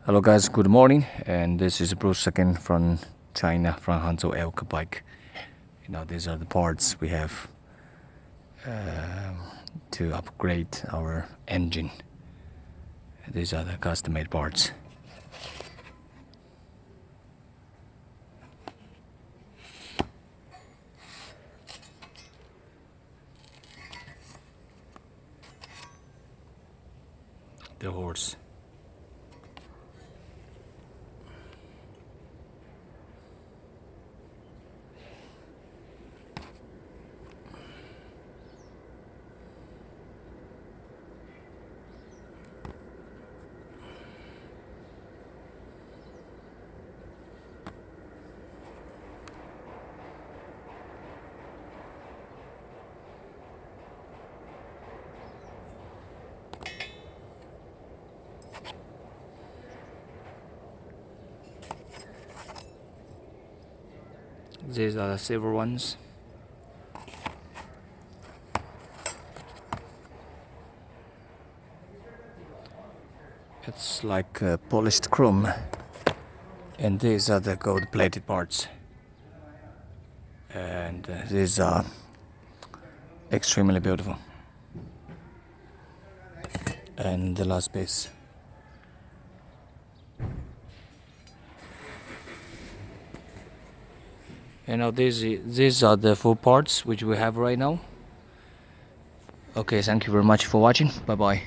Hello guys, good morning, and this is Bruce again from China, from Hangzhou Elk Bike. These are the parts we have to upgrade our engine. These are the custom-made parts. The horse. These are the silver ones. It's like polished chrome. And these are the gold-plated parts. And these are extremely beautiful. And the last piece. These are the full parts which we have right now. Okay, thank you very much for watching. Bye bye.